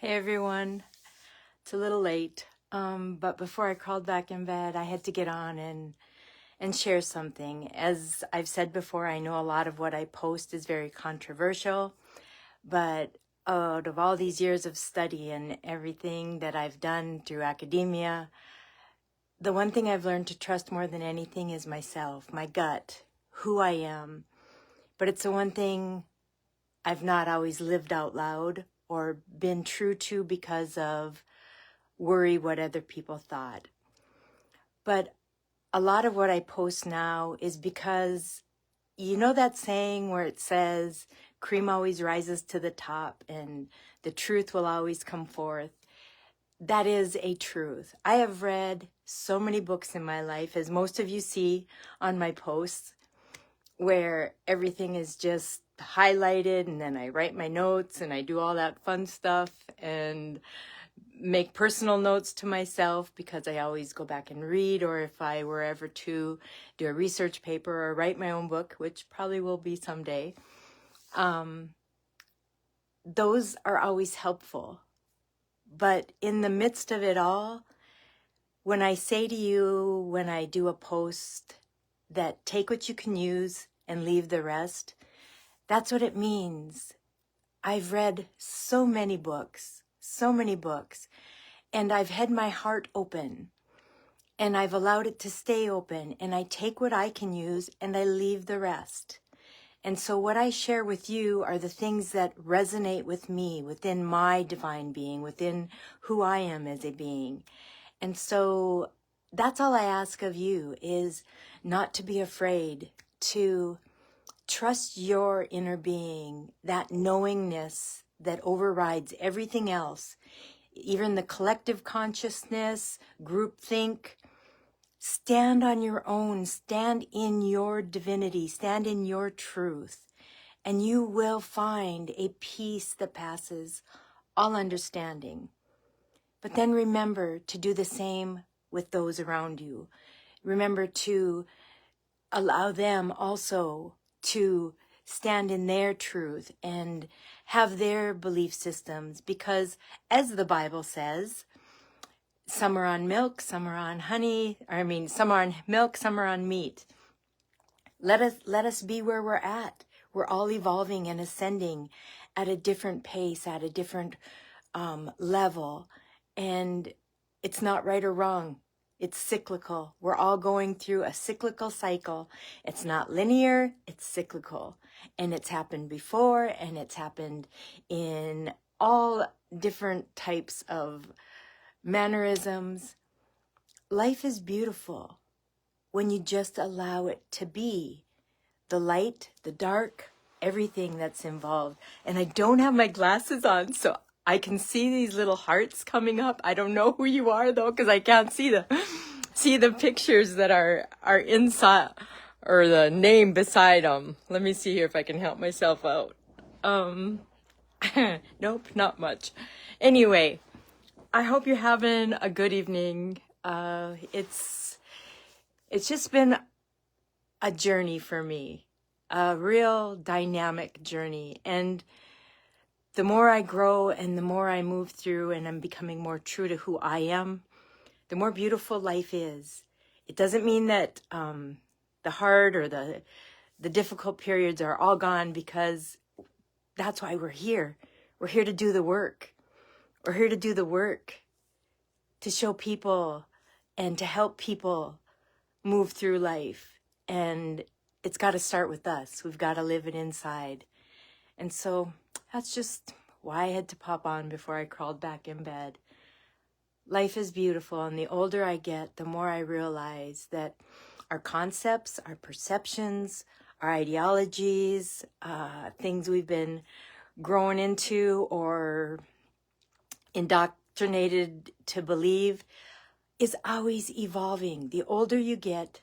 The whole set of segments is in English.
Hey everyone, it's a little late, but before I crawled back in bed, I had to get on and share something. As I've said before, I know a lot of what I post is very controversial, but out of all these years of study and everything that I've done through academia, the one thing I've learned to trust more than anything is myself, my gut, who I am. But it's the one thing I've not always lived out loud or been true to because of worry what other people thought. But a lot of what I post now is because, you know that saying where it says, cream always rises to the top and the truth will always come forth? That is a truth. I have read so many books in my life, as most of you see on my posts, where everything is just highlighted and then I write my notes and I do all that fun stuff and make personal notes to myself because I always go back and read, or if I were ever to do a research paper or write my own book, which probably will be someday, those are always helpful. But in the midst of it all, when I say to you, when I do a post, that take what you can use and leave the rest, that's what it means. I've read so many books, and I've had my heart open, and I've allowed it to stay open, and I take what I can use and I leave the rest. And so what I share with you are the things that resonate with me, within my divine being, within who I am as a being. And so that's all I ask of you, is not to be afraid, to trust your inner being, that knowingness that overrides everything else, even the collective consciousness, groupthink. Stand on your own, stand in your divinity, stand in your truth, and you will find a peace that passes all understanding. But then remember to do the same with those around you. Remember to allow them also to stand in their truth and have their belief systems, because as the Bible says, some are on milk, some are on honey, some are on milk, some are on meat. Let us be where we're at. We're all evolving and ascending at a different pace, at a different level. And it's not right or wrong. It's cyclical. We're all going through a cyclical cycle. It's not linear, it's cyclical. And it's happened before, and it's happened in all different types of mannerisms. Life is beautiful when you just allow it to be. The light, the dark, everything that's involved. And I don't have my glasses on, so I can see these little hearts coming up. I don't know who you are though, because I can't see the pictures that are inside, or the name beside them. Let me see here if I can help myself out. Nope, not much. Anyway, I hope you're having a good evening. It's just been a journey for me, a real dynamic journey. And the more I grow and the more I move through and I'm becoming more true to who I am, the more beautiful life is. It doesn't mean that the hard or the difficult periods are all gone, because that's why we're here. We're here to do the work. We're here to do the work, to show people and to help people move through life. And it's got to start with us. We've got to live it inside. And so that's just why I had to pop on before I crawled back in bed. Life is beautiful, and the older I get, the more I realize that our concepts, our perceptions, our ideologies, things we've been grown into or indoctrinated to believe, is always evolving. The older you get,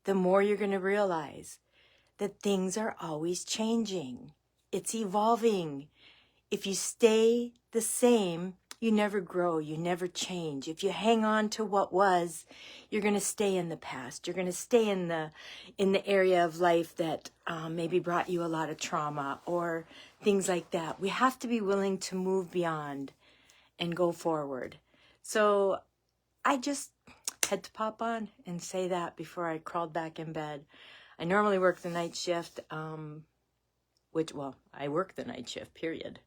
the more you're going to realize that things are always changing. It's evolving. If you stay the same, you never grow, you never change. If you hang on to what was, you're going to stay in the past. You're going to stay in the area of life that maybe brought you a lot of trauma or things like that. We have to be willing to move beyond. and go forward. So I just had to pop on and say that before I crawled back in bed. I normally work the night shift, I work the night shift, period.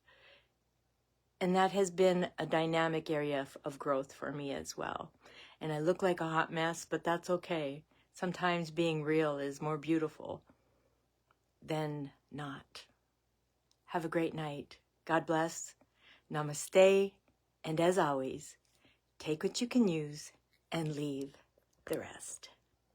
And that has been a dynamic area of growth for me as well. And I look like a hot mess, but that's okay. Sometimes being real is more beautiful than not. Have a great night. God bless. Namaste. And as always, take what you can use and leave the rest.